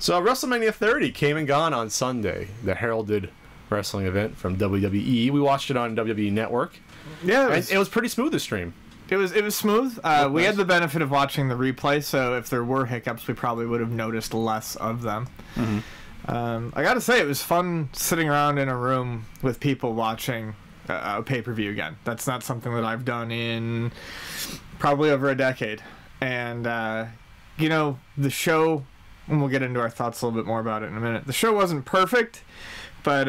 So WrestleMania 30 came and gone on Sunday, the heralded wrestling event from WWE. We watched it on WWE Network. Yeah, It was pretty smooth to stream. It was smooth. We had the benefit of watching the replay, so if there were hiccups, we probably would have noticed less of them. I gotta say, it was fun sitting around in a room with people watching a pay-per-view again. That's not something that I've done in probably over a decade. And, you know, the show, and we'll get into our thoughts a little bit more about it in a minute. The show wasn't perfect, but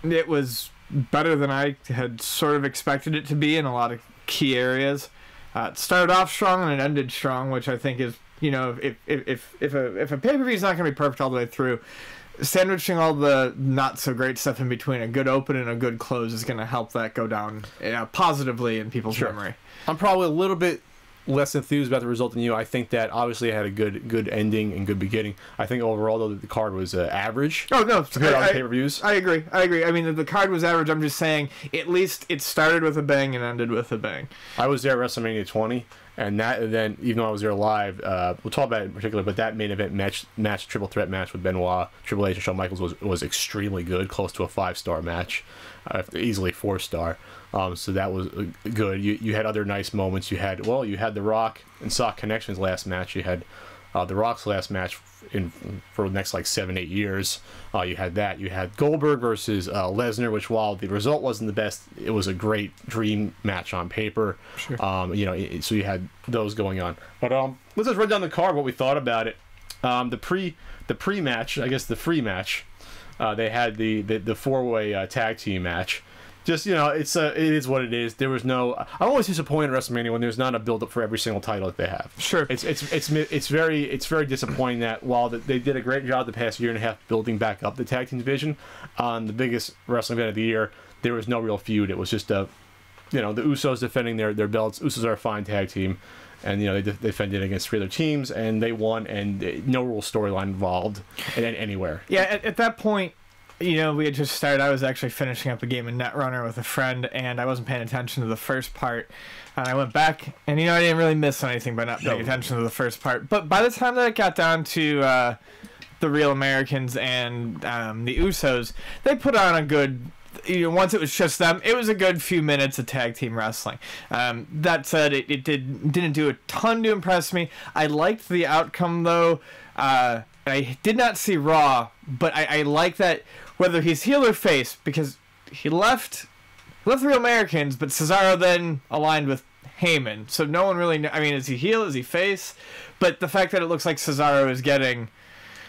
it was better than I had sort of expected it to be in a lot of key areas. It started off strong and it ended strong, which I think is, you know, if a pay-per-view is not going to be perfect all the way through, sandwiching all the not so great stuff in between a good open and a good close is going to help that go down positively in people's memory. I'm probably a little bit less enthused about the result than you. I think that obviously it had a good ending and good beginning. I think overall, though, the card was average. Oh, no. Compared to pay-per-views. I agree. I mean, the card was average. I'm just saying, at least it started with a bang and ended with a bang. I was there at WrestleMania 20, and that event, even though I was there live, we'll talk about it in particular, but that main event match triple threat match with Benoit, Triple H, and Shawn Michaels was extremely good, close to a 5-star match, easily 4-star. So that was good. You had other nice moments. You had The Rock and Sock Connections last match. You had The Rock's last match for the next like 7-8 years. You had that. You had Goldberg versus Lesnar, which while the result wasn't the best, it was a great dream match on paper. Sure. You know, so you had those going on. But let's just run down the card, what we thought about it. The pre-match, I guess the free match. They had the 4-way tag team match. Just, you know, it is what it is. There was no. I'm always disappointed at WrestleMania when there's not a build up for every single title that they have. Sure. It's very disappointing that while they did a great job the past year and a half building back up the tag team division on the biggest wrestling event of the year, there was no real feud. It was just the Usos defending their belts. Usos are a fine tag team, and you know they defended against 3 other teams and they won, and no real storyline involved anywhere. Yeah, at that point, you know, we had just started. I was actually finishing up a game of Netrunner with a friend, and I wasn't paying attention to the first part. And I went back, and, you know, I didn't really miss anything by not paying attention to the first part. But by the time that it got down to the Real Americans and the Usos, they put on a good... You know, once it was just them, it was a good few minutes of tag team wrestling. That said, it didn't do a ton to impress me. I liked the outcome, though. I did not see Raw, but I like that, whether he's heel or face, because he left the Real Americans, but Cesaro then aligned with Heyman. So no one really I mean, is he heel? Is he face? But the fact that it looks like Cesaro is getting...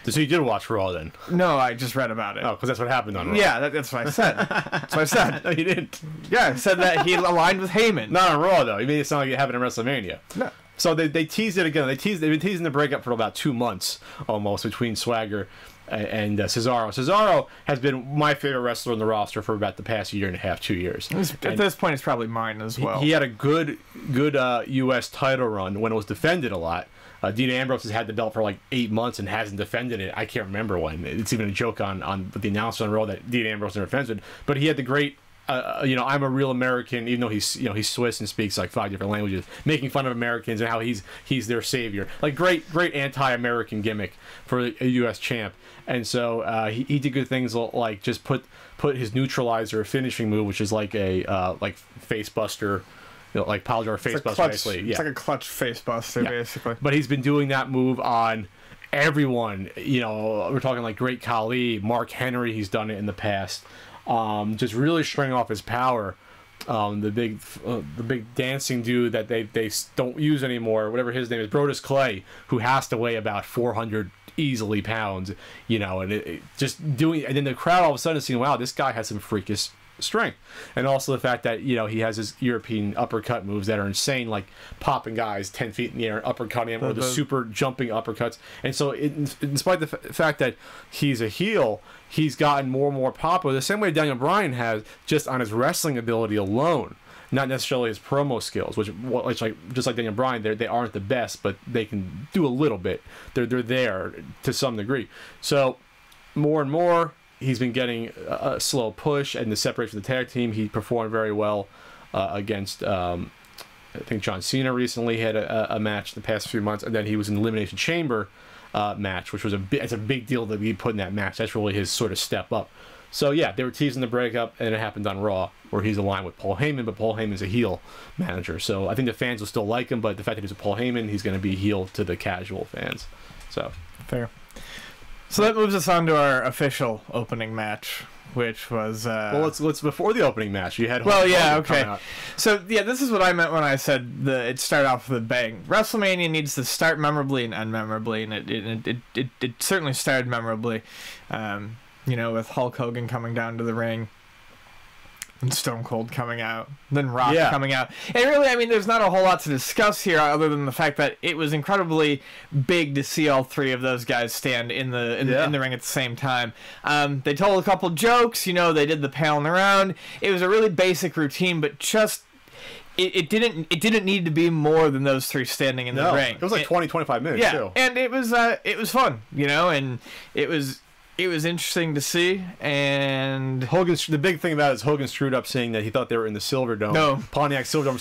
So you did watch Raw then? No, I just read about it. Oh, because that's what happened on Raw. Yeah, that's what I said. That's what I said. No, you didn't. Yeah, I said that he aligned with Heyman. Not on Raw, though. You made it sound like it happened in WrestleMania. No. So they teased it again. They've been teasing the breakup for about 2 months, almost, between Swagger and Cesaro. Cesaro has been my favorite wrestler on the roster for about the past year and a half, 2 years. At this point, it's probably mine as well. He had a good U.S. title run when it was defended a lot. Dean Ambrose has had the belt for like 8 months and hasn't defended it. I can't remember when. It's even a joke on the announcer on Raw that Dean Ambrose never defends it. But he had the great, you know, I'm a real American, even though he's Swiss and speaks like 5 different languages, making fun of Americans and how he's their savior. Like great anti-American gimmick for a U.S. champ. And so he did good things like just put his neutralizer finishing move, which is like a like face buster. You know, like Paladar face buster, basically. Yeah. It's like a clutch face buster, basically. But he's been doing that move on everyone. You know, we're talking like Great Khali, Mark Henry. He's done it in the past. Just really showing off his power. The big dancing dude that they don't use anymore, whatever his name is, Brodus Clay, who has to weigh about 400 easily pounds. You know, and just doing, and then the crowd all of a sudden is seeing, wow, this guy has some freakish strength. And also the fact that, you know, he has his European uppercut moves that are insane, like popping guys 10 feet in the air and uppercutting him, or the super jumping uppercuts. And so in spite of the fact that he's a heel, he's gotten more and more popular the same way Daniel Bryan has, just on his wrestling ability alone, not necessarily his promo skills, which like just like Daniel Bryan, they aren't the best, but they can do a little bit. They're there to some degree. So more and more he's been getting a slow push, and the separation of the tag team, he performed very well against, I think John Cena recently had a match the past few months, and then he was in the Elimination Chamber match, which was it's a big deal to be put in that match. That's really his sort of step up. So yeah, they were teasing the breakup, and it happened on Raw, where he's aligned with Paul Heyman, but Paul Heyman's a heel manager. So I think the fans will still like him, but the fact that he's a Paul Heyman, he's going to be heel to the casual fans. So fair. So that moves us on to our official opening match, which was well, let's before the opening match. You had okay. So yeah, this is what I meant when I said it started off with a bang. WrestleMania needs to start memorably and end memorably, and it certainly started memorably. You know, with Hulk Hogan coming down to the ring, and Stone Cold coming out, then Rock coming out. And really, I mean, there's not a whole lot to discuss here other than the fact that it was incredibly big to see all three of those guys stand in the ring at the same time. They told a couple jokes, you know, they did the paling around. It was a really basic routine, but just it didn't need to be more than those three standing in the ring. It was like 20-25 minutes too. And it was fun, you know, and it was interesting to see, and the big thing about it is Hogan screwed up saying that he thought they were in the Silverdome. No. Pontiac Silverdome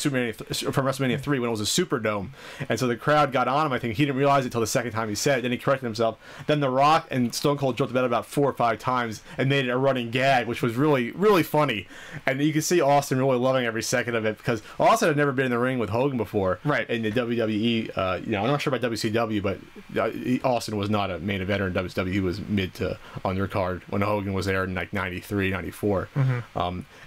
from WrestleMania 3 when it was a Superdome. And so the crowd got on him. I think he didn't realize it until the second time he said it. Then he corrected himself. Then The Rock and Stone Cold joked about it about 4 or 5 times and made it a running gag, which was really, really funny. And you could see Austin really loving every second of it because Austin had never been in the ring with Hogan before. Right. In the WWE, you know, I'm not sure about WCW, but Austin was not a main eventer in WWE. He was mid to undercard when Hogan was there in like 93, 94.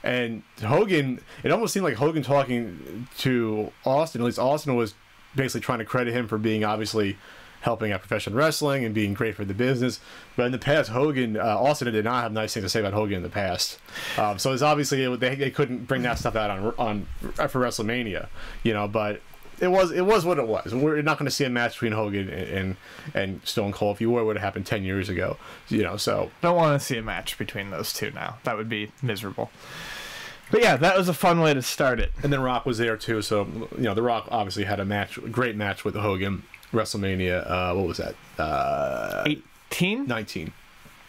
And Hogan, it almost seemed like Hogan talking to Austin, at least Austin was basically trying to credit him for being obviously helping out professional wrestling and being great for the business. But in the past, Austin did not have nice things to say about Hogan in the past. So it's obviously, they couldn't bring that stuff out on for WrestleMania, you know, but it was what it was. We're not going to see a match between Hogan and Stone Cold. If you were, it would have happened 10 years ago. You know, so don't want to see a match between those two now. That would be miserable. But yeah, that was a fun way to start it. And then Rock was there too. So you know, The Rock obviously had a great match with Hogan. WrestleMania. What was that? 18? 19.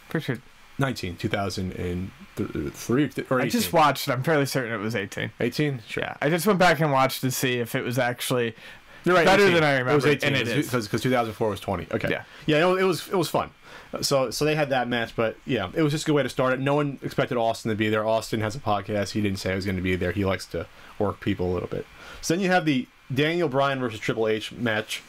For sure. 19, 2003 or 18. I just watched it. I'm fairly certain it was 18. 18? Sure. Yeah. I just went back and watched to see if it was actually You're right, better 18. than I remember. It was 18. And it is. Because 2004 was 20. Okay. Yeah. Yeah, it was fun. So they had that match, but yeah, it was just a good way to start it. No one expected Austin to be there. Austin has a podcast. He didn't say he was going to be there. He likes to work people a little bit. So then you have the Daniel Bryan versus Triple H match,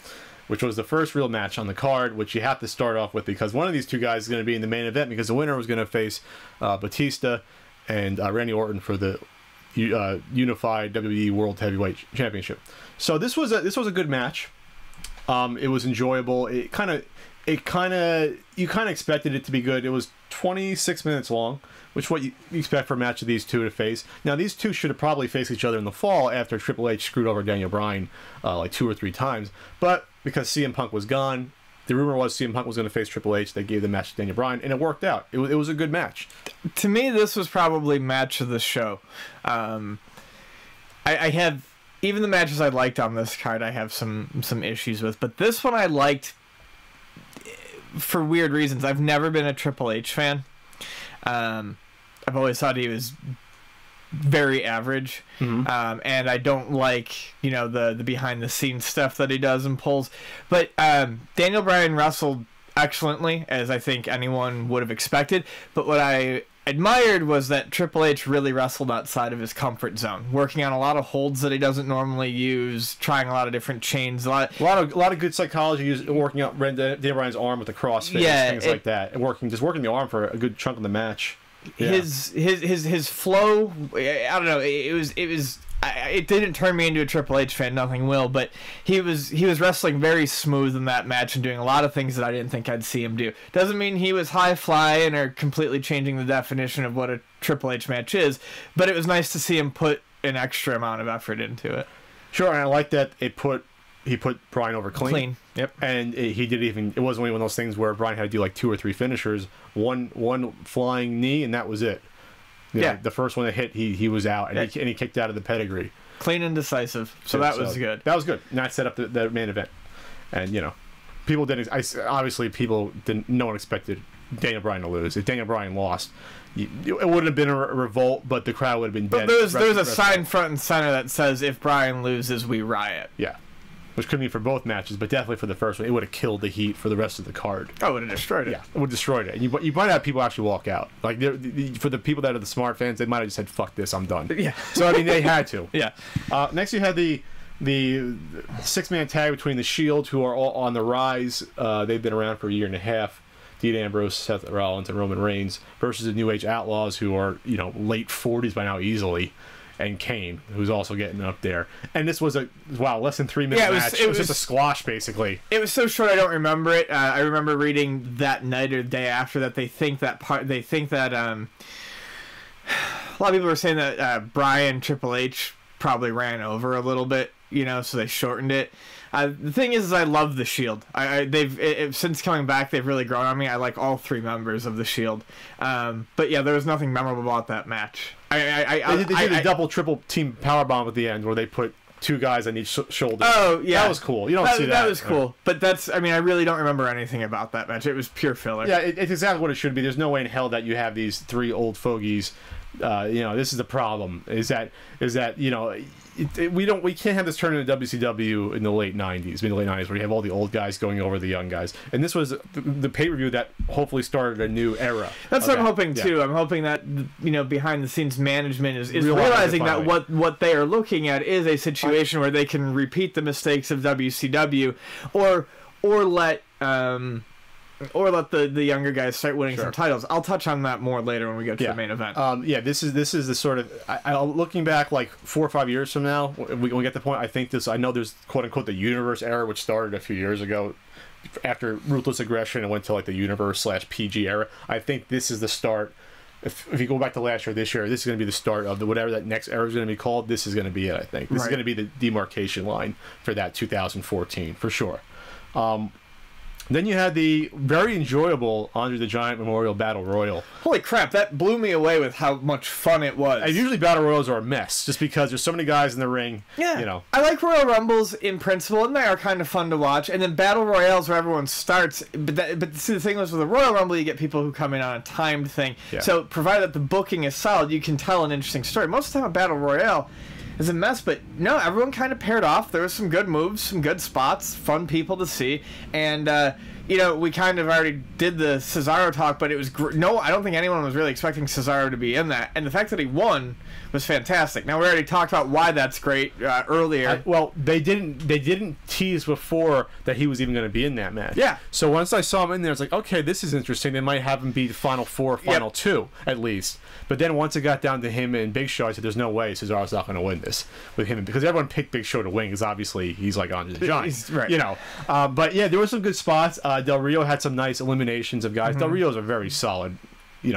which was the first real match on the card, which you have to start off with because one of these two guys is going to be in the main event because the winner was going to face Batista and Randy Orton for the unified WWE World Heavyweight Championship. So this was a good match. It was enjoyable. You kind of expected it to be good. It was 26 minutes long, which is what you expect for a match of these two to face. Now, these two should have probably faced each other in the fall after Triple H screwed over Daniel Bryan like 2 or 3 times. But because CM Punk was gone, the rumor was CM Punk was going to face Triple H. They gave the match to Daniel Bryan, and it worked out. It was a good match. To me, this was probably match of the show. I have... Even the matches I liked on this card, I have some issues with. But this one I liked for weird reasons. I've never been a Triple H fan. I've always thought he was very average. And I don't like, you know, the behind the scenes stuff that he does and pulls. But Daniel Bryan wrestled excellently, as I think anyone would have expected. But what I admired was that Triple H really wrestled outside of his comfort zone, working on a lot of holds that he doesn't normally use, trying a lot of different chains, a lot of good psychology, working out Daniel Bryan's arm with the crossface, things like that, and working the arm for a good chunk of the match. Yeah. His flow, I don't know, it didn't turn me into a Triple H fan, nothing will, but he was wrestling very smooth in that match and doing a lot of things that I didn't think I'd see him do. Doesn't mean he was high flying or completely changing the definition of what a Triple H match is, but it was nice to see him put an extra amount of effort into it. Sure, and I like that he put Bryan over clean. Yep. And it wasn't one of those things where Bryan had to do like 2 or 3 finishers, one flying knee, and that was it. You know, the first one that hit, he was out, and he kicked out of the pedigree. Clean and decisive. So that was good. That was good. And that set up the main event. And, you know, people didn't... No one expected Daniel Bryan to lose. If Daniel Bryan lost, it wouldn't have been a revolt, but the crowd would have been dead. But there's a sign front and center that says, if Bryan loses, we riot. Yeah. which could mean for both matches, but definitely for the first one, it would have killed the heat for the rest of the card. Oh, it would have destroyed it. Yeah, it would have destroyed it. And you might have people actually walk out. Like, for the people that are the smart fans, they might have just said, fuck this, I'm done. Yeah. So, I mean, they had to. Yeah. Next, you had the 6-man tag between the Shield, who are all on the rise. They've been around for a year and a half. Dean Ambrose, Seth Rollins, and Roman Reigns versus the New Age Outlaws, who are, late 40s by now easily, and Kane, who's also getting up there. And this was less than 3 minute match. It was just a squash, basically. It was so short I don't remember it. I remember reading that night or the day after that a lot of people were saying that Bryan Triple H probably ran over a little bit, so they shortened it. The thing is I love the Shield. They've since coming back, they've really grown on me. I like all 3 members of the Shield. But yeah, there was nothing memorable about that match. They did a double triple team powerbomb at the end where they put 2 guys on each shoulder. Oh yeah, that was cool. You don't see that. That was cool. But I really don't remember anything about that match. It was pure filler. Yeah, it's exactly what it should be. There's no way in hell that you have these 3 old fogies. This is the problem. Is that we can't have this turn into WCW in the late 90s, where you have all the old guys going over the young guys. And this was the pay-per-view that hopefully started a new era. That's what I'm hoping too. I'm hoping that behind the scenes management is realizing that what they are looking at is a situation where they can repeat the mistakes of WCW, or let the younger guys start winning some titles. I'll touch on that more later when we get to the main event. This is the sort of looking back like 4 or 5 years from now, we get the point. I know there's quote unquote the Universe era, which started a few years ago after Ruthless Aggression and went to like the Universe/PG era. I think this is the start. If you go back to last year, this year, this is going to be the start of whatever that next era is going to be called. This is going to be it. I think this is going to be the demarcation line for that 2014 for sure. Then you had the very enjoyable Andre the Giant Memorial Battle Royal. Holy crap, that blew me away with how much fun it was. And usually Battle Royals are a mess, just because there's so many guys in the ring. Yeah, I like Royal Rumbles in principle, and they are kind of fun to watch. And then Battle Royales where everyone starts. But see, the thing was with the Royal Rumble, you get people who come in on a timed thing. Yeah. So provided that the booking is solid, you can tell an interesting story. Most of the time a Battle Royale is a mess, but no, everyone kind of paired off. There was some good moves, some good spots, fun people to see, and we kind of already did the Cesaro talk, but it was I don't think anyone was really expecting Cesaro to be in that, and the fact that he won was fantastic. Now we already talked about why that's great earlier. They didn't tease before that he was even going to be in that match. Yeah. So once I saw him in there, it's like, okay, this is interesting. They might have him be the Final 4, Final 2 at least. But then once it got down to him and Big Show, I said, there's no way Cesaro's not going to win this with him, because everyone picked Big Show to win because obviously he's like Andre the Giant. Right. But yeah, there were some good spots. Del Rio had some nice eliminations of guys. Del Rio's a very solid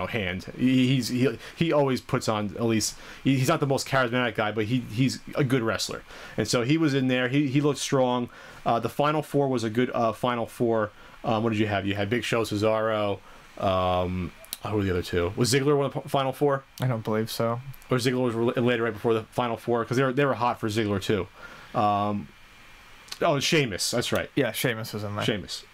hand. He always puts on, at least he's not the most charismatic guy, but he's a good wrestler, and so he was in there. He looked strong. The Final 4 was a good Final 4. What did you have? You had Big Show, Cesaro. Who were the other 2? Was Ziggler one of the Final 4? I don't believe so. Or Ziggler was later, right before the Final 4, because they were hot for Ziggler too. Sheamus. That's right. Yeah, Sheamus was in there. Sheamus.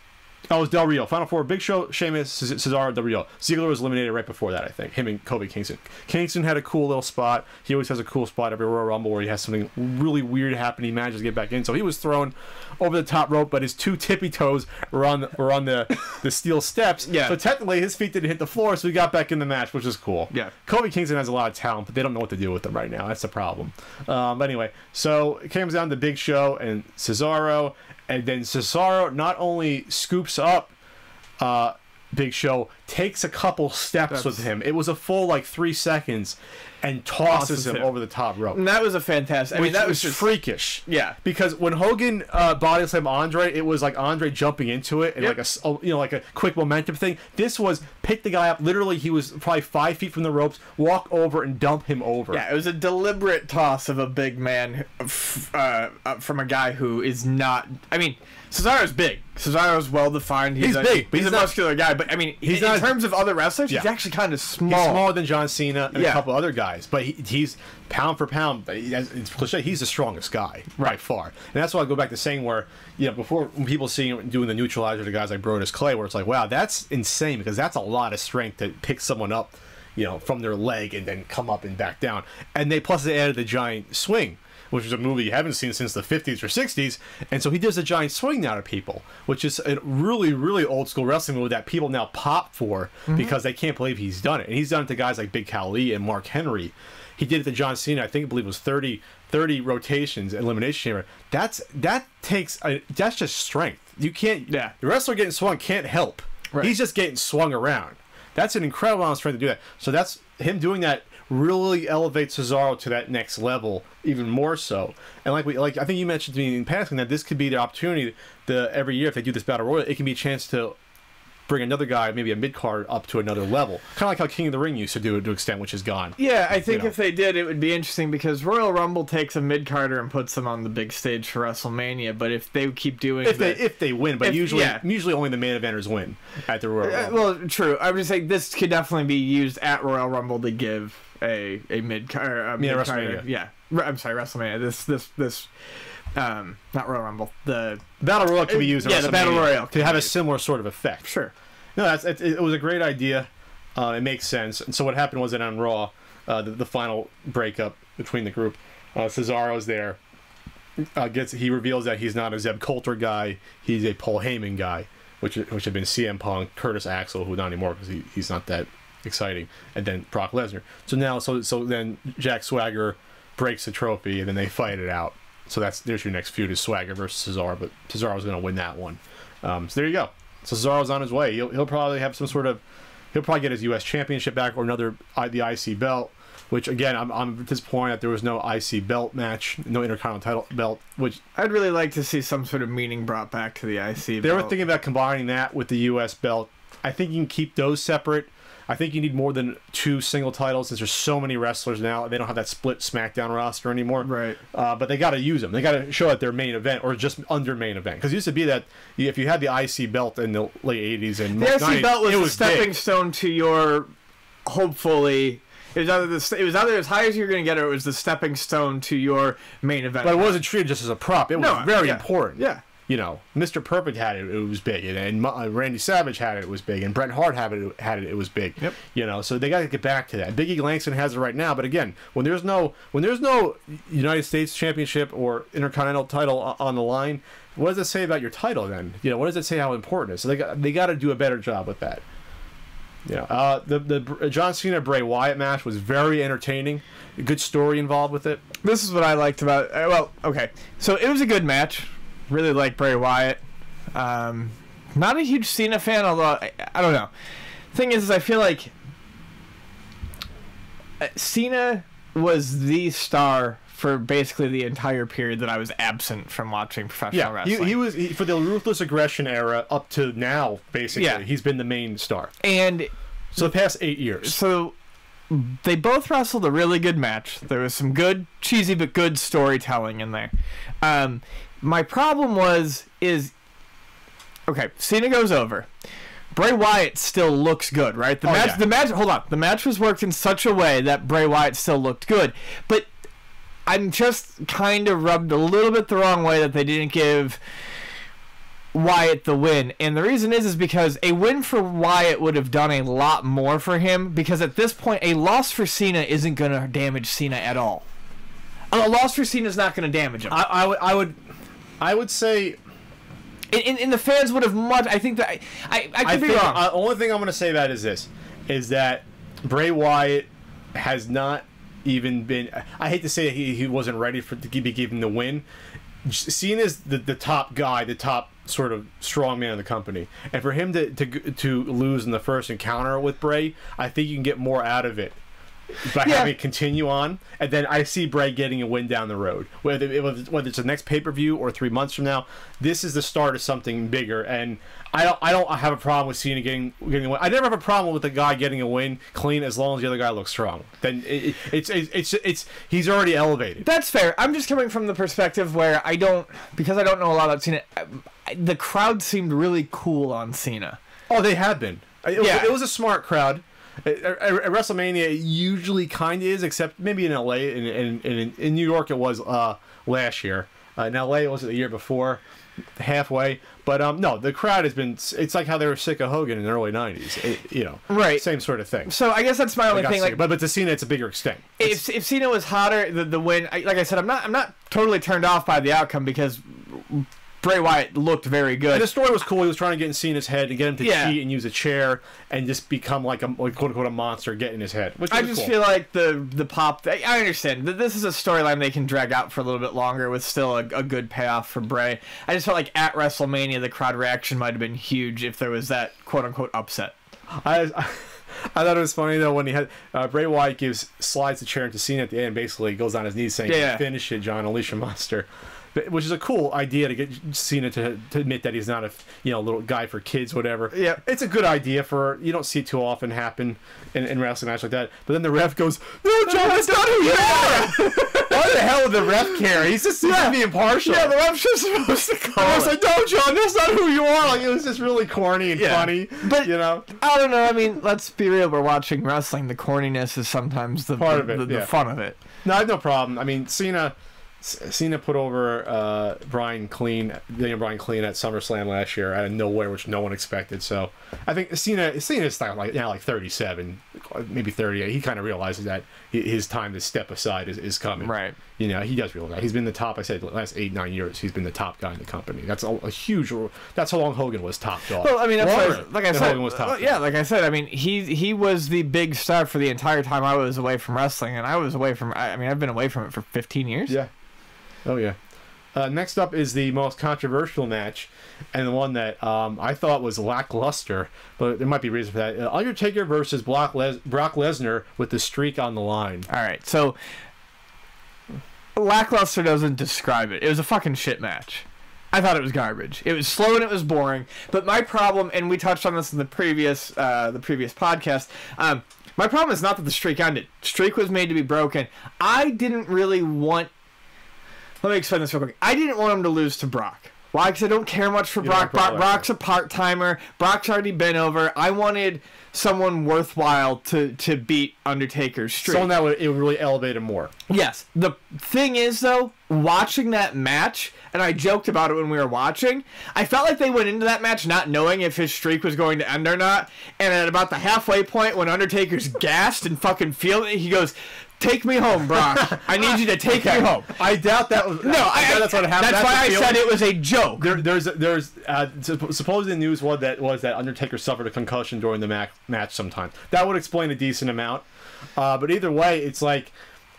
Oh, it was Del Rio. Final 4, Big Show, Sheamus, Cesaro, Del Rio. Ziggler was eliminated right before that, I think. Him and Kobe Kingston. Kingston had a cool little spot. He always has a cool spot every Royal Rumble where he has something really weird happen. He manages to get back in. So he was thrown over the top rope, but his 2 tippy toes were on the steel steps. Yeah. So technically his feet didn't hit the floor, so he got back in the match, which is cool. Yeah. Kobe Kingston has a lot of talent, but they don't know what to do with him right now. That's the problem. But anyway, so it comes down to Big Show and Cesaro, and then Cesaro not only scoops up Big Show, takes a couple steps with him. It was a full 3 seconds, and tosses him over the top rope. And that was a fantastic. That was just freakish. Yeah, because when Hogan body slammed Andre, it was like Andre jumping into it and like a quick momentum thing. This was pick the guy up. Literally, he was probably 5 feet from the ropes, walk over and dump him over. Yeah, it was a deliberate toss of a big man from a guy who is not. Cesaro's big. Cesaro's well defined. He's big, but he's a muscular guy. But in terms of other wrestlers, he's actually kind of small. He's smaller than John Cena and a couple other guys. But he's pound for pound. It's cliche. He's the strongest guy by far. And that's why I go back to saying where before when people see him doing the neutralizer to guys like Brodus Clay, where it's like, wow, that's insane, because that's a lot of strength to pick someone up, from their leg and then come up and back down. And they added the giant swing, which is a movie you haven't seen since the 50s or 60s, and so he does a giant swing now to people, which is a really, really old school wrestling move that people now pop for because they can't believe he's done it. And he's done it to guys like Big Khali and Mark Henry. He did it to John Cena, I believe it was 30 rotations, Elimination Chamber. That's just strength. You can't, the wrestler getting swung can't help. Right. He's just getting swung around. That's an incredible amount of strength to do that. So that's him doing that really elevates Cesaro to that next level even more so. And like I think you mentioned to me in passing that this could be the opportunity every year if they do this Battle Royal, it can be a chance to bring another guy, maybe a mid-card, up to another level. Kind of like how King of the Ring used to do it to an extent, which is gone. Yeah, I think if they did, it would be interesting because Royal Rumble takes a mid-carder and puts them on the big stage for WrestleMania, but if they keep doing if they win, but usually only the main eventers win at the Royal Rumble. Well, true. I would just say this could definitely be used at Royal Rumble to give a mid-carder. WrestleMania. Yeah. I'm sorry, WrestleMania. This not Royal Rumble. The Battle Royal can be used. The Battle Royal to have a similar sort of effect. Sure. No, it was a great idea. It makes sense. And so what happened was that on Raw, the final breakup between the group, Cesaro's there. He reveals that he's not a Zeb Coulter guy. He's a Paul Heyman guy, which had been CM Punk, Curtis Axel, who not anymore because he's not that exciting, and then Brock Lesnar. So then Jack Swagger breaks the trophy, and then they fight it out. So there's your next feud is Swagger versus Cesaro, but Cesaro's going to win that one. So there you go. So Cesaro's on his way. He'll probably have some sort of, he'll probably get his U.S. Championship back or the IC belt. Which again, I'm disappointed that there was no IC belt match, no Intercontinental title belt. Which I'd really like to see some sort of meaning brought back to the IC belt. They were thinking about combining that with the U.S. belt. I think you can keep those separate. I think you need more than 2 single titles since there's so many wrestlers now. They don't have that split SmackDown roster anymore. Right. But they got to use them. They got to show at their main event or just under main event. Because it used to be that if you had the IC belt in the late 80s and the 90s, IC belt was a stepping big. stone to your, hopefully, it was either as high as you were going to get or it was the stepping stone to your main event. But it wasn't treated just as a prop. It was very important. Yeah. You know, Mr. Perfect had it, it was big, and Randy Savage had it was big, and Bret Hart had it was big. Yep. You know, so they got to get back to that. Big E Langston has it right now, but again, when there's no United States Championship or Intercontinental title on the line, what does it say about your title then? You know, what does it say how important it is? So they got to do a better job with that. Yeah. The John Cena Bray Wyatt match was very entertaining. A good story involved with it. This is what I liked about. Well, okay, so it was a good match. Really like Bray Wyatt. Not a huge Cena fan, although I don't know. Thing is I feel like Cena was the star for basically the entire period that I was absent from watching professional wrestling. He was for the Ruthless Aggression era up to now, basically. Yeah. He's been the main star. And so the past 8 years. So they both wrestled a really good match. There was some good, cheesy but good storytelling in there. My problem is okay, Cena goes over. Bray Wyatt still looks good, right? The match was worked in such a way that Bray Wyatt still looked good. But I'm just kind of rubbed a little bit the wrong way that they didn't give Wyatt the win. And the reason is because a win for Wyatt would have done a lot more for him, because at this point a loss for Cena isn't going to damage Cena at all. A loss for Cena is not going to damage him. I would say, and the fans would have much. I think that I could be wrong. The only thing I'm going to say about is that Bray Wyatt has not even been. I hate to say he wasn't ready to be given the win. Cena's the top guy, the top sort of strong man of the company, and for him to lose in the first encounter with Bray, I think you can get more out of it by having it continue on, and then I see Bray getting a win down the road. Whether it's the next pay-per-view or 3 months from now, this is the start of something bigger. And I don't have a problem with Cena getting a win. I never have a problem with the guy getting a win clean as long as the other guy looks strong. Then it's he's already elevated. That's fair. I'm just coming from the perspective where because I don't know a lot about Cena. The crowd seemed really cool on Cena. Oh, they have been. It was a smart crowd. At WrestleMania, it usually kind of is, except maybe in LA and in New York it was last year. in LA. Was it the year before? Halfway. But no, the crowd has been. It's like how they were sick of Hogan in the early '90s. Right? Same sort of thing. So I guess that's my only thing. Like, but to Cena, it's a bigger extent. If Cena was hotter, the win. Like I said, I'm not totally turned off by the outcome because Bray Wyatt looked very good. And the story was cool. He was trying to get in Cena's head and get him to cheat and use a chair and just become like quote unquote a monster, get in his head. Which I just feel like the pop. I understand that this is a storyline they can drag out for a little bit longer with still a good payoff for Bray. I just felt like at WrestleMania the crowd reaction might have been huge if there was that quote unquote upset. I thought it was funny though when he had Bray Wyatt slides the chair into Cena at the end, and basically goes on his knees saying, "Finish it, John, unleash a monster." Which is a cool idea to get Cena to admit that he's not a little guy for kids, whatever. Yeah, it's a good idea you don't see it too often happen in wrestling match like that. But then the ref goes, "No, John, that's not who you are." Why the hell would the ref care? He's just being partial. Yeah, the ref's just supposed to call. I was like, "No, John, that's not who you are." Like it was just really corny and funny. But I don't know. I mean, let's be real. We're watching wrestling. The corniness is sometimes the part of it, the fun of it. No, I have no problem. I mean, Cena put over Bryan clean at SummerSlam last year out of nowhere, which no one expected. So I think Cena's like 37, maybe 38. He kind of realizes that his time to step aside is coming. Right. He does realize he's been the top. I said the last 8-9 years he's been the top guy in the company. That's a huge. That's how long Hogan was top dog. Well, I mean, that's like I said. Hogan was top. Yeah, like I said. I mean, he was the big star for the entire time I was away from wrestling, and I was away from. I mean, I've been away from it for 15 years. Yeah. Oh, yeah. Next up is the most controversial match, and the one that I thought was lackluster, but there might be a reason for that. Undertaker versus Brock Lesnar with the streak on the line. All right, so lackluster doesn't describe it. It was a fucking shit match. I thought it was garbage. It was slow and it was boring. But my problem, and we touched on this in the previous podcast, my problem is not that the streak ended. Streak was made to be broken. I didn't really want... Let me explain this real quick. I didn't want him to lose to Brock. Why? Because I don't care much for Brock. Brock's a part-timer. Brock's already been over. I wanted someone worthwhile to beat Undertaker's streak. Someone that would really elevate him more. Yes. The thing is, though, watching that match, and I joked about it when we were watching, I felt like they went into that match not knowing if his streak was going to end or not, and at about the halfway point when Undertaker's gassed and fucking feeling it, he goes... Take me home, Brock. I need you to take me home. I doubt that was... No, that's what happened. That's why I said it was a joke. There's supposedly the news was that Undertaker suffered a concussion during the match sometimes. That would explain a decent amount. But either way, it's like...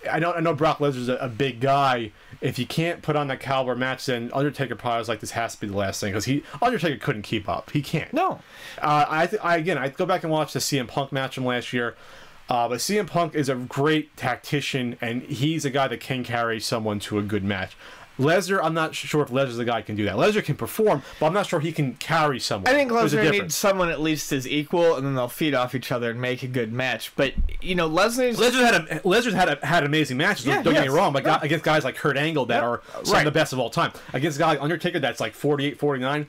I know Brock Lesnar's a big guy. If you can't put on that caliber match, then Undertaker probably was like, this has to be the last thing. Because Undertaker couldn't keep up. He can't. No. I go back and watch the CM Punk match from last year. But CM Punk is a great tactician, and he's a guy that can carry someone to a good match. Lesnar, I'm not sure if Lesnar's the guy who can do that. Lesnar can perform, but I'm not sure he can carry someone. I think Lesnar needs someone at least his equal, and then they'll feed off each other and make a good match. But Lesnar's had amazing matches. Don't get me wrong, but against guys like Kurt Angle that are some of the best of all time, against a guy like Undertaker that's like 48, 49,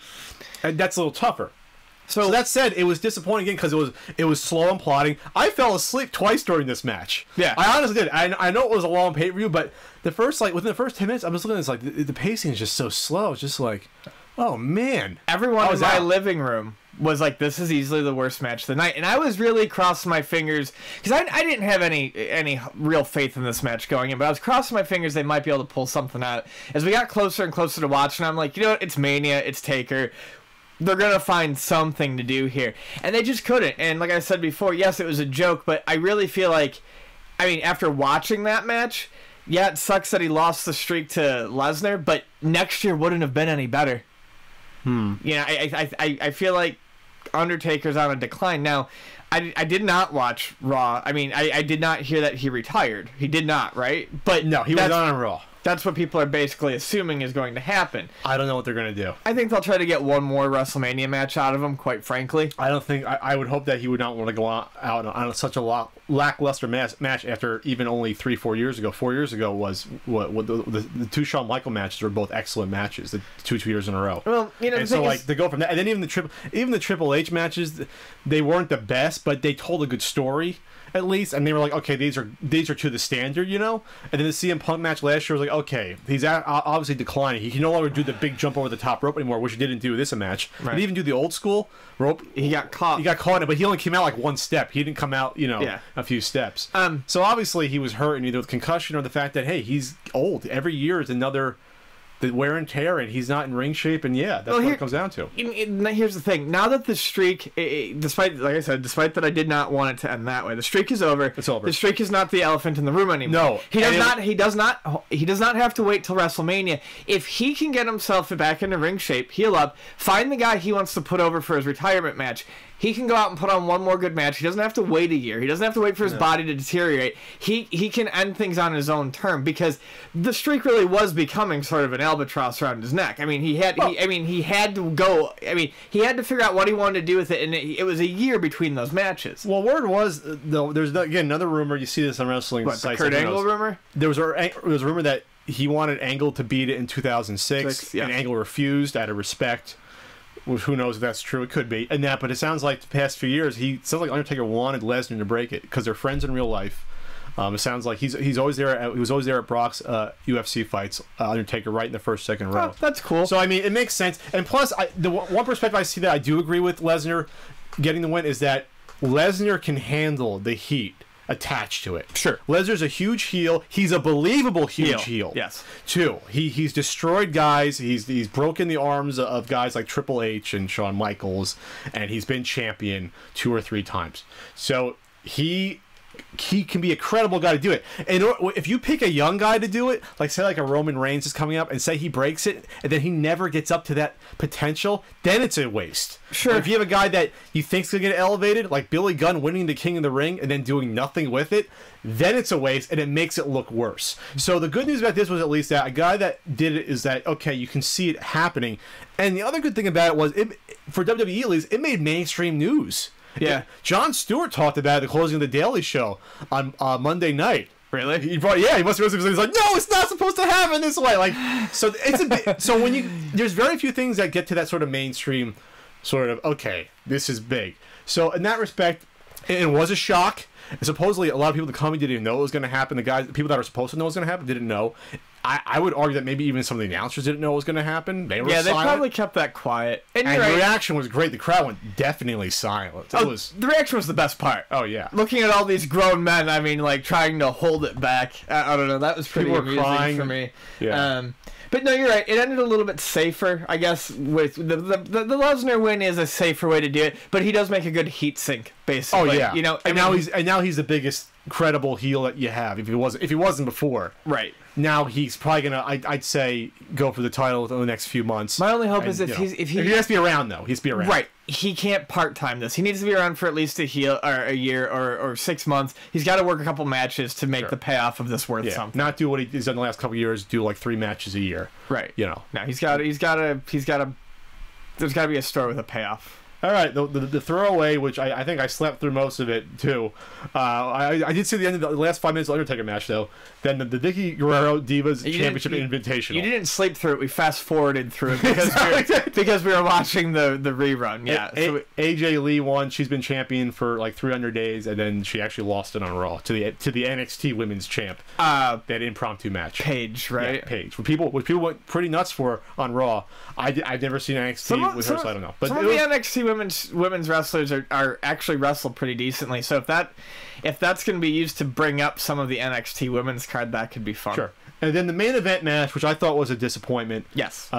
and that's a little tougher. So that said, it was disappointing again because it was slow and plodding. I fell asleep twice during this match. Yeah, I honestly did. I know it was a long pay-per-view, but within the first 10 minutes, I'm just looking at this like the pacing is just so slow. It's just like, oh man. Everyone in my living room was like, this is easily the worst match of the night, and I was really crossing my fingers because I didn't have any real faith in this match going in, but I was crossing my fingers they might be able to pull something out. As we got closer and closer to watching, I'm like, you know what? It's Mania. It's Taker. They're going to find something to do here. And they just couldn't. And like I said before, yes, it was a joke, but I really feel like, I mean, after watching that match, yeah, it sucks that he lost the streak to Lesnar, but next year wouldn't have been any better. Yeah, I feel like Undertaker's on a decline. Now, I did not watch Raw. I mean, I did not hear that he retired. He did not, right? But no, he was on Raw. That's what people are basically assuming is going to happen. I don't know what they're going to do. I think they'll try to get one more WrestleMania match out of him, quite frankly. I don't think... I would hope that he would not want to go out on such a lackluster match after even only 3-4 years ago. 4 years ago was the two Shawn Michael matches were both excellent matches. The two years in a row. Well, you know, and so like to go from that, and then even the Triple H matches, they weren't the best, but they told a good story. at least, and they were like, okay, these are to the standard, you know. And then the CM Punk match last year was like, okay, he's obviously declining. He can no longer do the big jump over the top rope anymore, which he didn't do this match. Right. He didn't even do the old school rope. He got caught. He got caught in it, but he only came out like one step. He didn't come out, you know, a few steps. So obviously he was hurting either with concussion or the fact that, hey, he's old. Every year is another. The wear and tear, and he's not in ring shape, and that's what it comes down to. Here's the thing: now that the streak, despite, like I said, despite that I did not want it to end that way, the streak is over. It's over. The streak is not the elephant in the room anymore. No, he does not have to wait till WrestleMania. If he can get himself back into ring shape, heal up, find the guy he wants to put over for his retirement match. He can go out and put on one more good match. He doesn't have to wait a year. He doesn't have to wait for his body to deteriorate. He can end things on his own term, because the streak really was becoming sort of an albatross around his neck. I mean, he had to go. I mean, he had to figure out what he wanted to do with it, and it was a year between those matches. Well, word was, though, there's again another rumor. You see this on wrestling sites. The Kurt Angle rumor? There was a rumor that he wanted Angle to beat it in 2006, and Angle refused out of respect. Who knows if that's true? It could be. But it sounds like the past few years, sounds like Undertaker wanted Lesnar to break it because they're friends in real life. It sounds like he's always there. He was always there at Brock's UFC fights. Undertaker right in the first, second row. Oh, that's cool. So I mean, it makes sense. And plus, the one perspective I see that I do agree with Lesnar getting the win is that Lesnar can handle the heat attached to it. Sure. Lesnar's a huge heel. He's a believable huge heel. Yes. Too. He's destroyed guys. He's broken the arms of guys like Triple H and Shawn Michaels, and he's been champion 2 or 3 times. So he can be a credible guy to do it. And if you pick a young guy to do it, like say like a Roman Reigns is coming up, and say he breaks it and then he never gets up to that potential, then it's a waste. Sure. But if you have a guy that you think's gonna get elevated, like Billy Gunn winning the King of the Ring and then doing nothing with it, then it's a waste, and it makes it look worse. So the good news about this was at least that a guy that did it is that, okay, you can see it happening. And the other good thing about it was, for WWE at least, it made mainstream news. Yeah. Jon Stewart talked about it at the closing of the Daily Show on Monday night. Really? He must have. He's like, no, it's not supposed to happen this way. Like, so it's a bit. So there's very few things that get to that sort of mainstream, sort of, okay, this is big. So in that respect, it was a shock. And supposedly, a lot of people in the company didn't even know it was going to happen. The people that are supposed to know it was going to happen didn't know. I would argue that maybe even some of the announcers didn't know it was going to happen. They were silent. They probably kept that quiet. And the reaction was great. The crowd went definitely silent. The reaction was the best part. Oh, yeah. Looking at all these grown men, I mean, like, trying to hold it back. I don't know. That was pretty amusing for me. Yeah. But no, you're right. It ended a little bit safer, I guess. With the Lesnar win is a safer way to do it, but he does make a good heat sink, basically. Oh yeah, you know. And now he's the biggest credible heel that you have. If he wasn't before, right. Now he's probably gonna, I'd say, go for the title in the next few months. My only hope is if he has to be around though. He has to be around. Right. He can't part-time this. He needs to be around for at least a year or 6 months. He's got to work a couple matches to make the payoff of this worth something. Not do what he's done the last couple of years. Do like 3 matches a year. Right. You know. No, he's got to. There's got to be a story with a payoff. All right, the throwaway, which I think I slept through most of it too. I did see the end of the last 5 minutes of the Undertaker match though. Then the Vicky Guerrero Divas Championship Invitational. You didn't sleep through it. We fast forwarded through it because we were watching the rerun. Yeah. AJ Lee won. She's been champion for like 300 days, and then she actually lost it on Raw to the NXT Women's Champ. That impromptu match. Paige, right? Yeah, Paige. What people went pretty nuts for on Raw. I've never seen NXT with her, so I don't know. But some of the NXT women's wrestlers are actually wrestled pretty decently. So if that's going to be used to bring up some of the NXT women's card, that could be fun. Sure. And then the main event match, which I thought was a disappointment. Yes.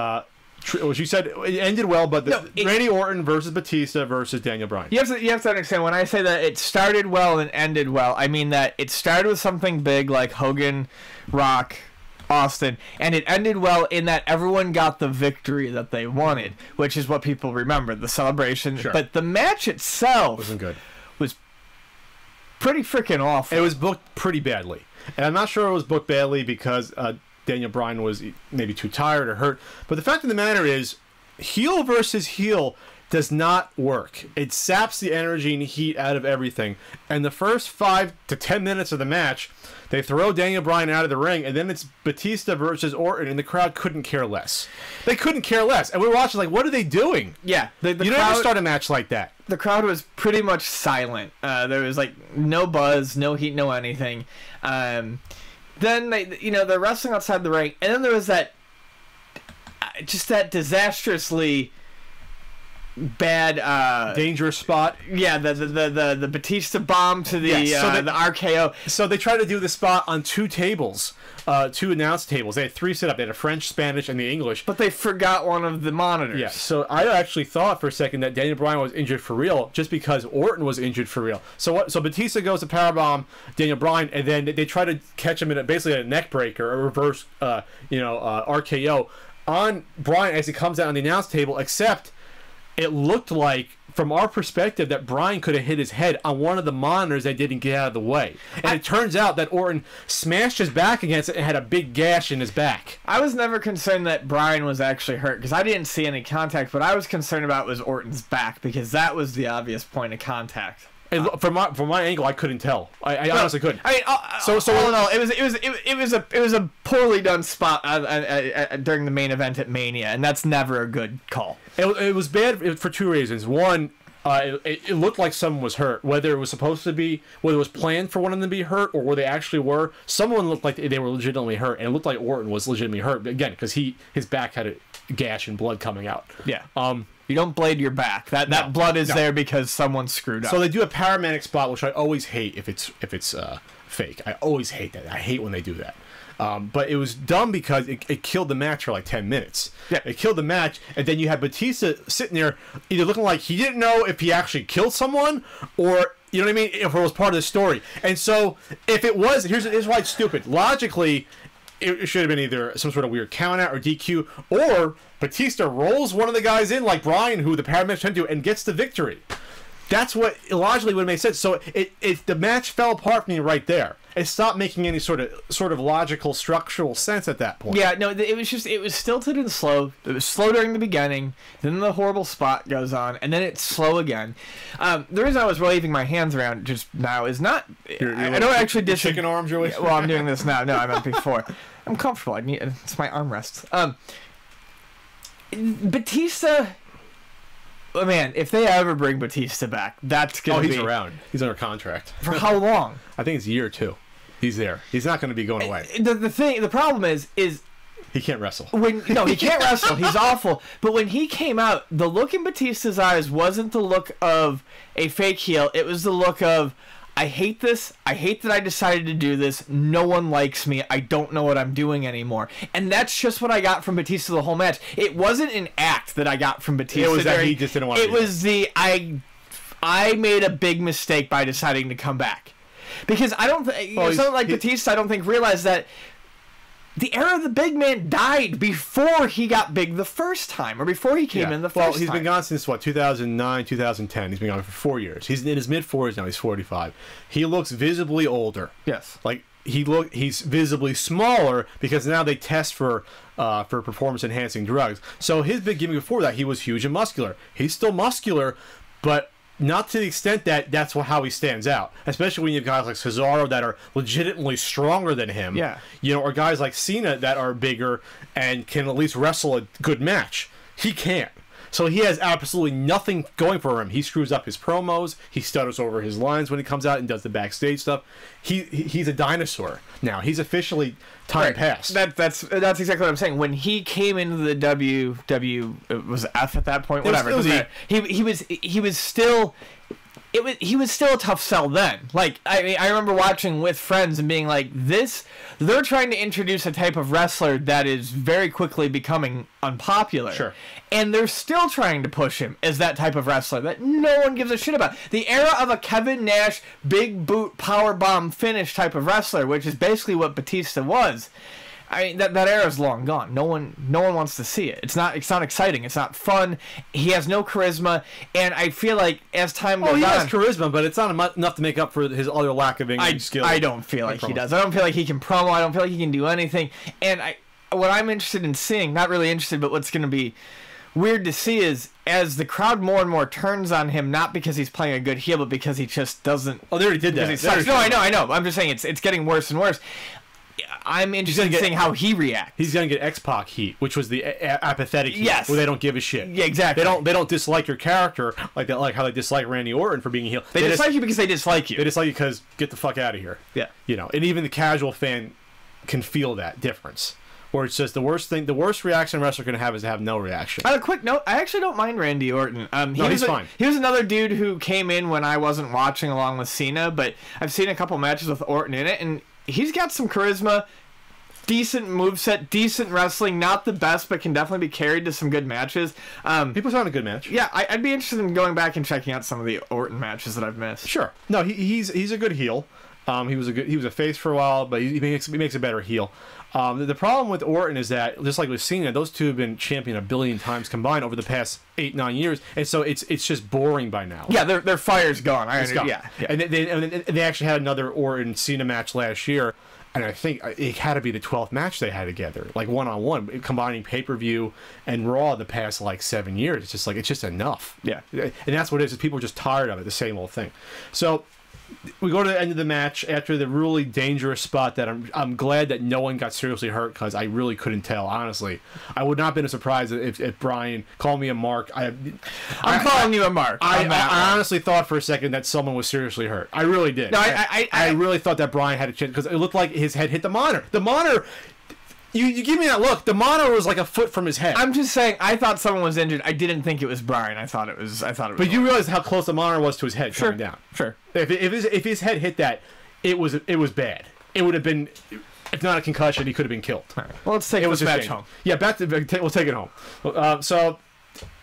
Which you said it ended well, but Randy Orton versus Batista versus Daniel Bryan. You have to understand, when I say that it started well and ended well, I mean that it started with something big like Hogan, Rock, Austin, and it ended well in that everyone got the victory that they wanted, which is what people remember, the celebration. Sure. But the match itself wasn't good. Was pretty freaking awful. It was booked pretty badly, and I'm not sure it was booked badly because Daniel Bryan was maybe too tired or hurt. But the fact of the matter is, heel versus heel does not work. It saps the energy and heat out of everything. And the first 5 to 10 minutes of the match, they throw Daniel Bryan out of the ring, and then it's Batista versus Orton, and the crowd couldn't care less. They couldn't care less. And we were watching like, what are they doing? Yeah. You never start a match like that. The crowd was pretty much silent. There was like no buzz, no heat, no anything. Then they're wrestling outside the ring, and then there was that disastrously bad dangerous spot. Yeah, the Batista bomb to the the RKO. So they tried to do the spot on 2 tables, 2 announce tables. They had 3 set up. They had a French, Spanish, and the English. But they forgot one of the monitors. Yeah. So I actually thought for a second that Daniel Bryan was injured for real, just because Orton was injured for real. So Batista goes to powerbomb Daniel Bryan, and then they try to catch him in basically a neck breaker, a reverse, RKO on Bryan as he comes out on the announce table, except it looked like, from our perspective, that Bryan could have hit his head on one of the monitors that didn't get out of the way. And it turns out that Orton smashed his back against it and had a big gash in his back. I was never concerned that Bryan was actually hurt, because I didn't see any contact. What I was concerned about was Orton's back, because that was the obvious point of contact. From my angle, I couldn't tell. I honestly couldn't. I mean, all in all, it was a poorly done spot during the main event at Mania, and that's never a good call. It was bad for 2 reasons. One, it looked like someone was hurt, whether it was supposed to be, whether it was planned for one of them to be hurt, or where they actually were. Someone looked like they were legitimately hurt, and it looked like Orton was legitimately hurt again because his back had a gash and blood coming out. Yeah. You don't blade your back. That blood is there because someone screwed up. So they do a paramedic spot, which I always hate if it's fake. I always hate that. I hate when they do that. But it was dumb because it killed the match for like 10 minutes. Yeah. It killed the match, and then you had Batista sitting there either looking like he didn't know if he actually killed someone, or, you know what I mean, if it was part of the story. And so if it was, here's why it's stupid. Logically, it should have been either some sort of weird count out or DQ, or Batista rolls one of the guys in like Bryan, who the paramedics tend to, and gets the victory. That's what logically would make sense. So the match fell apart for me right there. It stopped making any sort of logical, structural sense at that point. Yeah, no, it was stilted and slow. It was slow during the beginning, then the horrible spot goes on, and then it's slow again. The reason I was waving my hands around just now is not... I don't actually disagree. Chicken arms you're Well, I'm doing this now. No, I meant before. I'm comfortable. It's my armrests. Batista... Oh, man, if they ever bring Batista back, that's going to be... Oh, he's around. He's under contract. For how long? I think it's a year or 2. He's there. He's not going to be going away. The problem is he can't wrestle. He can't wrestle. He's awful. But when he came out, the look in Batista's eyes wasn't the look of a fake heel. It was the look of, I hate this. I hate that I decided to do this. No one likes me. I don't know what I'm doing anymore. And that's just what I got from Batista the whole match. It wasn't an act that I got from Batista. It was that he just didn't want to do it. It was I made a big mistake by deciding to come back. Because I don't think... someone like Batista, I don't think, realized that the era of the big man died before he got big the first time, or before he came in the first time. Well, he's been gone since, 2009, 2010. He's been gone for 4 years. He's in his mid-40s now. He's 45. He looks visibly older. Yes. Like, he's visibly smaller because now they test for performance-enhancing drugs. So his big gimmick before that, he was huge and muscular. He's still muscular, but... not to the extent that that's how he stands out, especially when you have guys like Cesaro that are legitimately stronger than him. Yeah. Or guys like Cena that are bigger and can at least wrestle a good match. He can't. So he has absolutely nothing going for him. He screws up his promos. He stutters over his lines when he comes out and does the backstage stuff. He's a dinosaur now. He's officially time passed. That's exactly what I'm saying. When he came into the it was F at that point. Whatever. He was still. He was still a tough sell then. Like, I remember watching with friends and being like, they're trying to introduce a type of wrestler that is very quickly becoming unpopular. Sure. And they're still trying to push him as that type of wrestler that no one gives a shit about. The era of a Kevin Nash, big boot, powerbomb finish type of wrestler, which is basically what Batista was. I mean, that era is long gone. No one wants to see it. It's not exciting. It's not fun. He has no charisma, and I feel like as time goes on, he has charisma, but it's not enough to make up for his other lack of English skill. I don't feel like he does. I don't feel like he can promo. I don't feel like he can do anything. And what I'm interested in seeing, not really interested, but what's going to be weird to see is as the crowd more and more turns on him, not because he's playing a good heel, but because he just doesn't. Oh, they already did that. No, I know. I'm just saying it's getting worse and worse. I'm interested in seeing how he reacts. He's gonna get X-Pac heat, which was the apathetic heat, where they don't give a shit. Yeah, exactly. They don't dislike your character like that, like how they dislike Randy Orton for being a heel. They dislike you because they dislike you. They dislike you because get the fuck out of here. Yeah, you know, and even the casual fan can feel that difference. Where it's just the worst reaction a wrestler can have is to have no reaction. On a quick note, I actually don't mind Randy Orton. He's fine. He was another dude who came in when I wasn't watching along with Cena, but I've seen a couple matches with Orton in it, and he's got some charisma, decent moveset, decent wrestling, not the best, but can definitely be carried to some good matches. People saw a good match. Yeah, I'd be interested in going back and checking out some of the Orton matches that I've missed. Sure. No, he's a good heel. He was a face for a while, but he makes a better heel. The problem with Orton is that, just like with Cena, those two have been champion a billion times combined over the past 8-9 years, and so it's just boring by now. Yeah, their fire's gone. It's gone. Yeah. And they actually had another Orton Cena match last year, and I think it had to be the 12th match they had together, like one-on-one, combining pay-per-view and Raw the past like 7 years. It's just enough. Yeah, and that's what it is. People are just tired of it, the same old thing. So we go to the end of the match after the really dangerous spot that I'm glad that no one got seriously hurt, because I really couldn't tell, honestly. I would not have been surprised if Bryan called me a mark. I'm calling you a mark. I honestly thought for a second that someone was seriously hurt. I really did. No, I really thought that Bryan had a chance, because it looked like his head hit the monitor. The monitor... You give me that look. The monitor was like a foot from his head. I'm just saying, I thought someone was injured. I didn't think it was Bryan. I thought it was. But you realize how close the monitor was to his head coming down. Sure. If his head hit that, it was bad. It would have been, if not a concussion, he could have been killed. All right. Well, let's take this match home. Yeah, we'll take it home. So,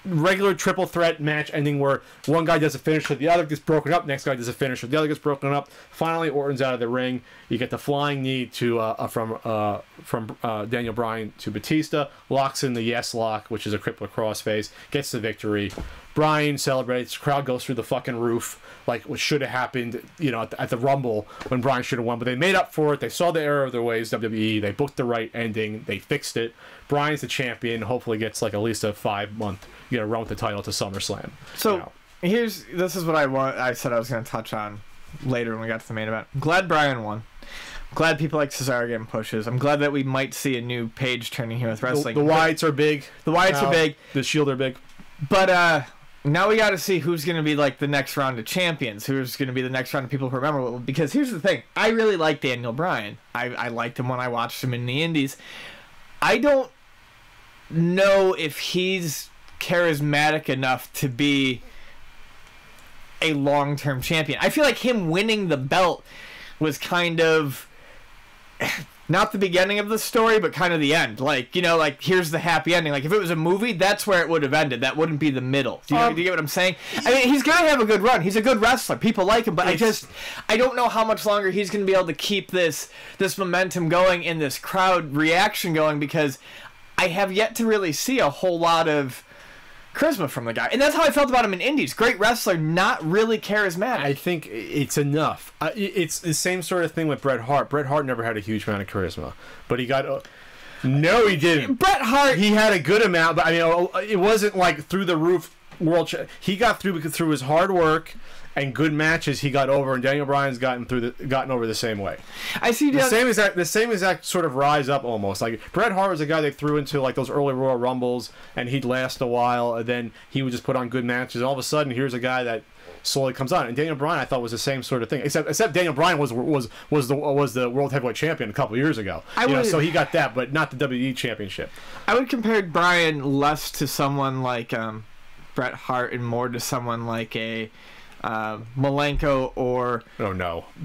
regular triple threat match ending where one guy does a finish with the other, gets broken up, next guy does a finish with the other, gets broken up. Finally, Orton's out of the ring. You get the flying knee from Daniel Bryan to Batista, locks in the yes lock, which is a crippler crossface, gets the victory. Bryan celebrates, crowd goes through the fucking roof, like what should have happened, at the Rumble when Bryan should have won. But they made up for it. They saw the error of their ways, WWE. They booked the right ending. They fixed it. Bryan's the champion. Hopefully gets like at least a 5-month run with the title to SummerSlam. So this is what I said I was going to touch on later when we got to the main event. I'm glad Bryan won. Glad people like Cesaro getting pushes. I'm glad that we might see a new page turning here with wrestling. The Wyatts are big. The Wyatts are big. The Shield are big. But now we got to see who's going to be like the next round of champions. Who's going to be the next round of people who remember. Because here's the thing. I really like Daniel Bryan. I liked him when I watched him in the Indies. I don't know if he's charismatic enough to be a long-term champion. I feel like him winning the belt was kind of not the beginning of the story, but kind of the end. Like, here's the happy ending. Like, if it was a movie, that's where it would have ended. That wouldn't be the middle. Do you get what I'm saying? I mean, he's going to have a good run. He's a good wrestler. People like him, but I don't know how much longer he's going to be able to keep this momentum going and this crowd reaction going, because I have yet to really see a whole lot of charisma from the guy. And that's how I felt about him in Indies. Great wrestler, not really charismatic. I think it's enough. It's the same sort of thing with Bret Hart. Bret Hart never had a huge amount of charisma, but he got... No, he didn't. Bret Hart... He had a good amount, but I mean, it wasn't like through the roof world... He got through his hard work and good matches. He got over, and Daniel Bryan's gotten over the same way. I see the same exact sort of rise up almost. Like Bret Hart was a guy they threw into like those early Royal Rumbles, and he'd last a while, and then he would just put on good matches. All of a sudden, here's a guy that slowly comes on. And Daniel Bryan, I thought, was the same sort of thing. Except Daniel Bryan was the World Heavyweight Champion a couple years ago. So he got that, but not the WWE Championship. I would compare Bryan less to someone like Bret Hart and more to someone like a Malenko or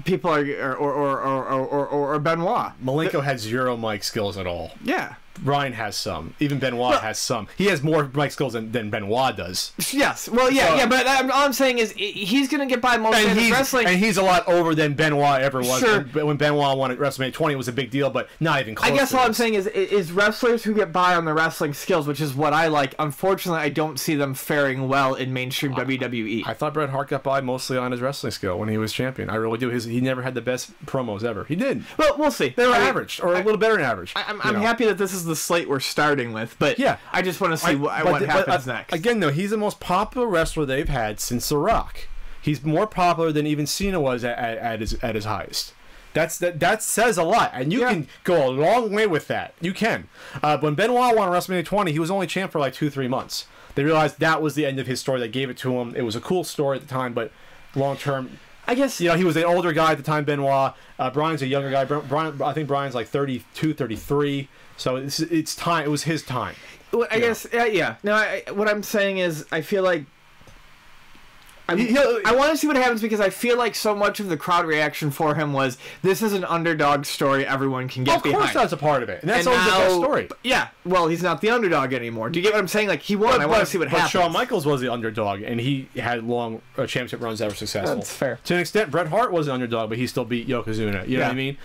people or Benoit. Malenko had zero mic skills at all. Yeah. Bryan has some. Even Benoit has some. He has more mic skills than Benoit does. Yes. Well, yeah, but all I'm saying is he's going to get by most of his wrestling. And he's a lot over than Benoit ever was. Sure. When Benoit won at WrestleMania 20, it was a big deal, but not even close. I guess all I'm saying is wrestlers who get by on their wrestling skills, which is what I like. Unfortunately, I don't see them faring well in mainstream WWE. I thought Bret Hart got by mostly on his wrestling skill when he was champion. I really do. He never had the best promos ever. He did. Well, we'll see. They were average, or a little better than average. I'm happy that this is is the slate we're starting with. But Yeah. I just want to see what happens next. Again, though, he's the most popular wrestler they've had since The Rock. He's more popular than even Cena was at his highest. That says a lot, and you can go a long way with that. You can. When Benoit won WrestleMania 20, he was only champ for like 2-3 months. They realized that was the end of his story. They gave it to him. It was a cool story at the time, but long term, I guess, you know, he was an older guy at the time, Benoit. Bryan's a younger guy. I think Bryan's like 32, 33. So it's time. It was his time. Well, I guess, yeah. No, what I'm saying is, I feel like I want to see what happens, because I feel like so much of the crowd reaction for him was, this is an underdog story everyone can get behind. Of course that's a part of it. And that's always the best story. Yeah. Well, he's not the underdog anymore. Do you get what I'm saying? Like, he won. I want to see what happens. But Shawn Michaels was the underdog, and he had long championship runs that were successful. That's fair. To an extent, Bret Hart was the underdog, but he still beat Yokozuna. You know what I mean?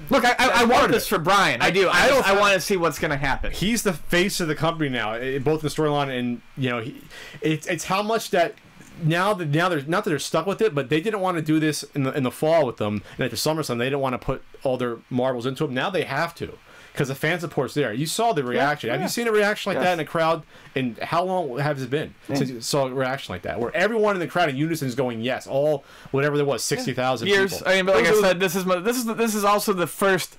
Look, I want this for Bryan. I do. I want to see what's going to happen. He's the face of the company now, both in the storyline and, you know, it's how much that... Now they're not that they're stuck with it, but they didn't want to do this in the fall with them, and after SummerSlam they didn't want to put all their marbles into them. Now they have to, because the fan support's there. You saw the reaction. Have you seen a reaction like that in a crowd? And how long has it been since you saw a reaction like that, where everyone in the crowd in unison is going yes, all whatever there was, 60,000 years. people. I mean, but like I said, this is also the first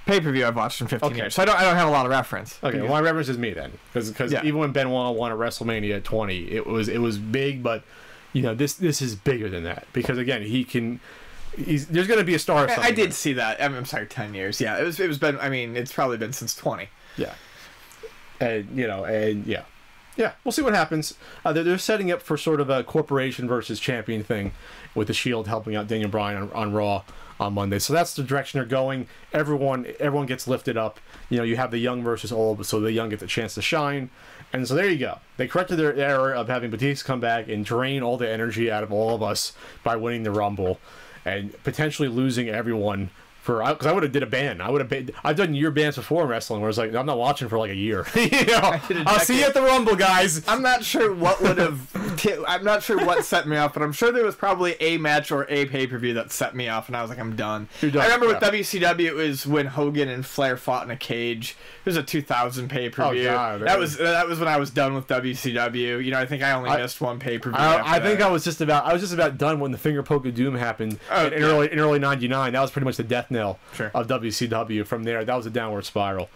pay-per-view I've watched in 15 years, so I don't have a lot of reference. Okay, well, my reference is me then, because even when Benoit won at WrestleMania 20, it was big, but you know this is bigger than that, because again there's going to be a star. I did see that. I'm sorry, 10 years. Yeah, it was been. I mean, it's probably been since 20. Yeah, and yeah, we'll see what happens. They're setting up for sort of a corporation versus champion thing, with the Shield helping out Daniel Bryan on Raw on Monday. So that's the direction they're going. Everyone gets lifted up. You know, you have the young versus old, so the young get the chance to shine. And so there you go. They corrected their error of having Batista come back and drain all the energy out of all of us by winning the Rumble and potentially losing everyone. Because I would have did a ban. I've done year bans before in wrestling where it's like, I'm not watching for like a year. You know, I'll see you at the Rumble, guys. I'm not sure what would have. I'm not sure what set me off, but I'm sure there was probably a match or a pay-per-view that set me off, and I was like, I'm done. You're done. I remember with WCW, it was when Hogan and Flair fought in a cage. It was a 2000 pay-per-view. Oh, God, that was when I was done with WCW. You know, I think I only missed one pay-per-view. I think I was just about done when the finger poke of doom happened in early '99. That was pretty much the death knell of WCW. From there, that was a downward spiral.